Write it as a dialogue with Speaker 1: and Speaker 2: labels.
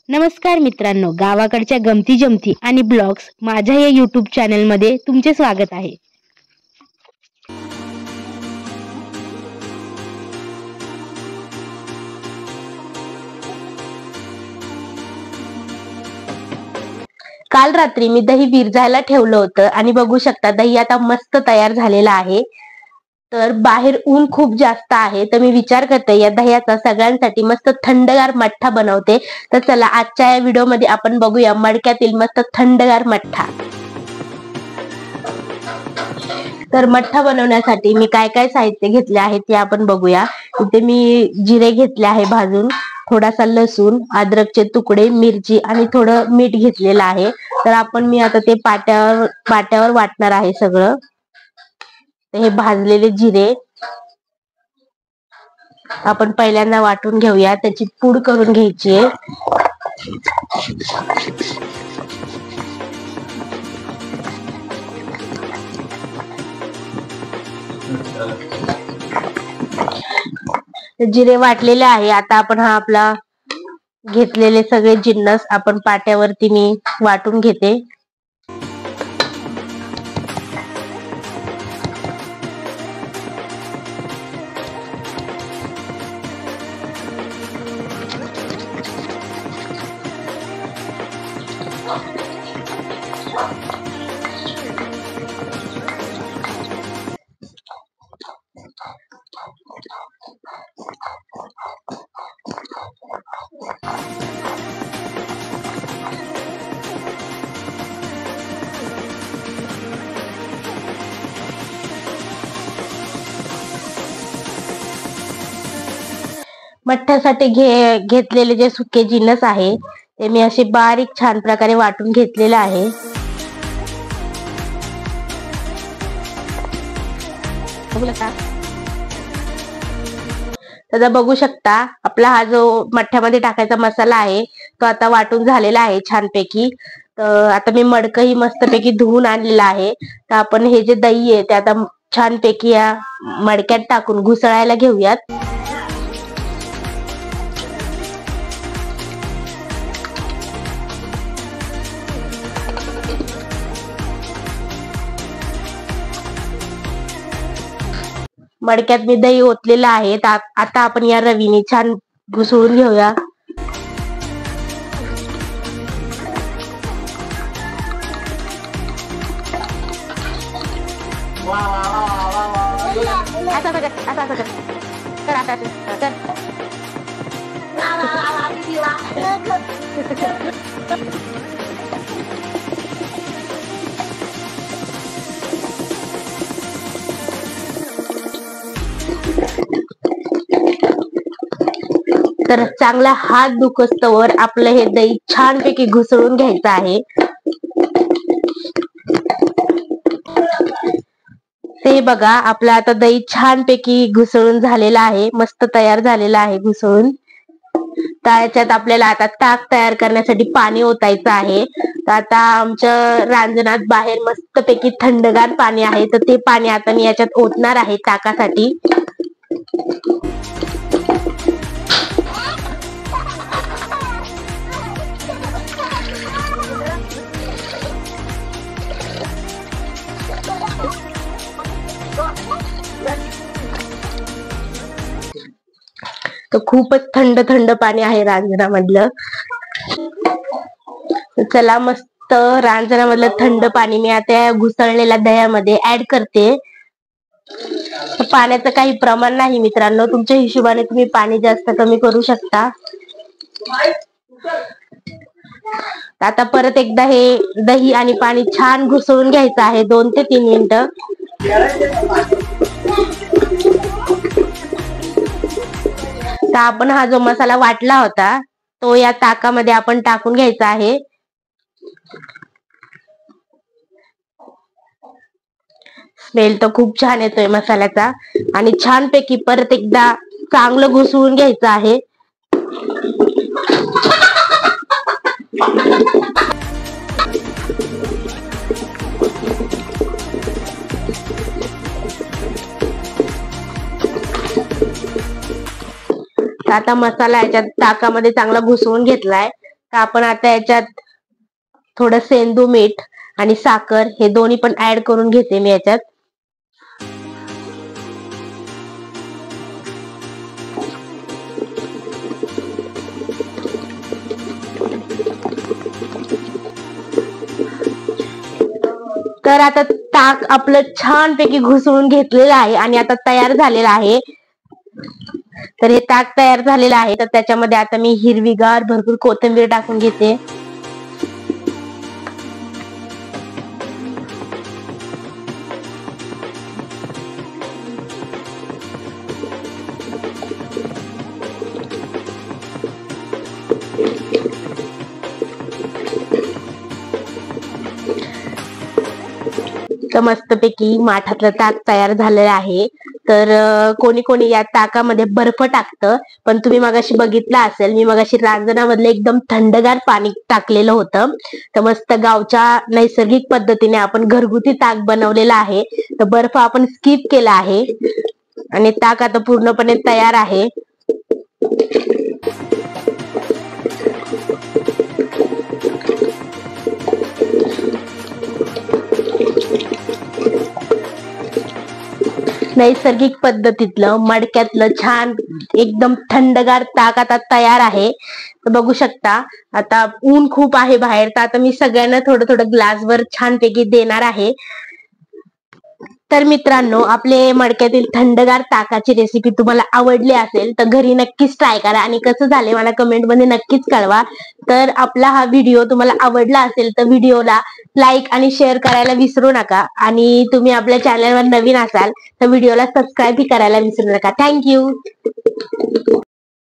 Speaker 1: नमस्कार मित्रांनो, गावाकडच्या गमती जमती आणि ब्लॉग्स माझ्या या यूट्यूब चॅनलमध्ये तुमचे स्वागत आहे. काल रात्री मी दही विरजायला ठेवलं होतं आणि बघू शकता दही आता मस्त तयार झालेलं आहे. तर बाहेर ऊन खूप जास्त आहे, तर मी विचार करते या दह्याचा सगळ्यांसाठी मस्त थंडगार मठ्ठा बनवते. तर चला आजच्या या व्हिडिओ मध्ये आपण बघूया मडक्यातील मस्त थंडगार मठ्ठा. तर मठ्ठा बनवण्यासाठी मी काय काय साहित्य घेतले आहे ते आपण बघूया. इथे मी जिरे घेतले आहे भाजून, थोडासा लसूण, अद्रकचे तुकडे, मिरची आणि थोडं मीठ घेतलेलं आहे. तर मी आता ते पाट्यावर वाटणार आहे सगळं. हे भाजलेले जिरे आपण पहिल्यांदा वाटून घेऊया, त्याची पूड करून घ्यायची आहे. जिरे वाटलेले आहे. आता आपण हा आपला घेतलेले सगळे जिन्नस आपण पाट्यावरती मी वाटून घेते. मठ्ठ्यासाठी घेतलेले जे सुके जिन्नस आहे ते मी असे बारीक छान प्रकारे वाटून घेतलेले आहे. आता बघू शकता आपला हा जो मठ्ठ्यामध्ये टाकायचा मसाला आहे तो आता वाटून झालेला आहे छानपैकी. तर आता मी मडकही मस्तपैकी धुवून आणलेला आहे. तर आपण हे जे दही आहे ते आता छानपैकी या मडक्यात टाकून घुसळायला घेऊयात. मडक्यात मी दही ओतलेलं आहे. आता आपण या रवीने छान घुसळून घेऊया. तर चांगला हात दुखस्तवर आपलं हे दही छानपैकी घुसळून घ्यायचं आहे. ते बघा आपलं आता दही छानपैकी घुसळून झालेलं आहे, मस्त तयार झालेलं आहे घुसळून. त्याच्यात आपल्याला आता ताक तयार करण्यासाठी पाणी ओतायचं आहे. तर आता आमच्या रांजणात बाहेर मस्तपैकी थंडगार पाणी आहे, तर ते पाणी आता मी याच्यात ओतणार आहे ताकासाठी. तर खूपच थंड थंड पाणी आहे रांजणामधलं. चला मस्त रांजणामधलं थंड पाणी मी आता घुसळलेल्या दह्यामध्ये ऍड करते. पाण्याचं काही प्रमाण नाही मित्रांनो, तुमच्या हिशोबाने तुम्ही पाणी जास्त कमी करू शकता. आता परत एकदा हे दही आणि पाणी छान घुसळून घ्यायचं आहे 2 ते 3 मिनिटं. तर आपण हा जो मसाला वाटला होता तो या ताकामध्ये आपण टाकून घ्यायचा आहे. स्मेल तर खूप छान येतोय मसाल्याचा. आणि छानपैकी परत एकदा चांगलं घुसळून घ्यायचं आहे. आता मसाला याच्यात ताकामध्ये चांगला घुसवून घेतलाय. आपण आता याच्यात थोडं सेंदू मीठ आणि साखर हे दोन्ही पण ऍड करून घेते मी याच्यात. तर आता ताक आपलं छानपैकी घुसळून घेतलेलं आहे आणि आता तयार झालेलं आहे. तर हे ताक तयार झालेलं आहे. तर त्याच्यामध्ये आता मी हिरवीगार भरपूर कोथिंबीर टाकून घेते. तर मस्तपैकी माठातलं ताक तयार झालेलं आहे. तर कोणी कोणी या ताकामध्ये बर्फ टाकतं, पण तुम्ही मगाशी बघितलं असेल, मी मगाशी रांजणामधलं एकदम थंडगार पाणी टाकलेलं होतं. तर मस्त गावच्या नैसर्गिक पद्धतीने आपण घरगुती ताक बनवलेलं आहे. तर बर्फ आपण स्किप केला आहे आणि ताक आता पूर्णपणे तयार आहे. नैसर्गिक पद्धतीतलं मडक्यातलं छान एकदम थंडगार ताक आता तयार आहे. तर बघू शकता आता ऊन खूप आहे बाहेर, तर आता मी सगळ्यांना थोडं थोडं ग्लासभर छानपैकी देणार आहे. तर मित्रांनो, आपले मडक्यातील थंडगार ताकाची रेसिपी तुम्हाला आवडली असेल तर घरी नक्कीच ट्राय करा आणि कसं झाले मला कमेंट मध्ये नक्कीच कळवा. तर आपला हा व्हिडिओ तुम्हाला आवडला असेल तर व्हिडिओला लाईक आणि शेअर करायला विसरू नका आणि तुम्ही आपल्या चॅनलवर नवीन असाल तर व्हिडिओला सबस्क्राईब करायला विसरू नका. थँक्यू.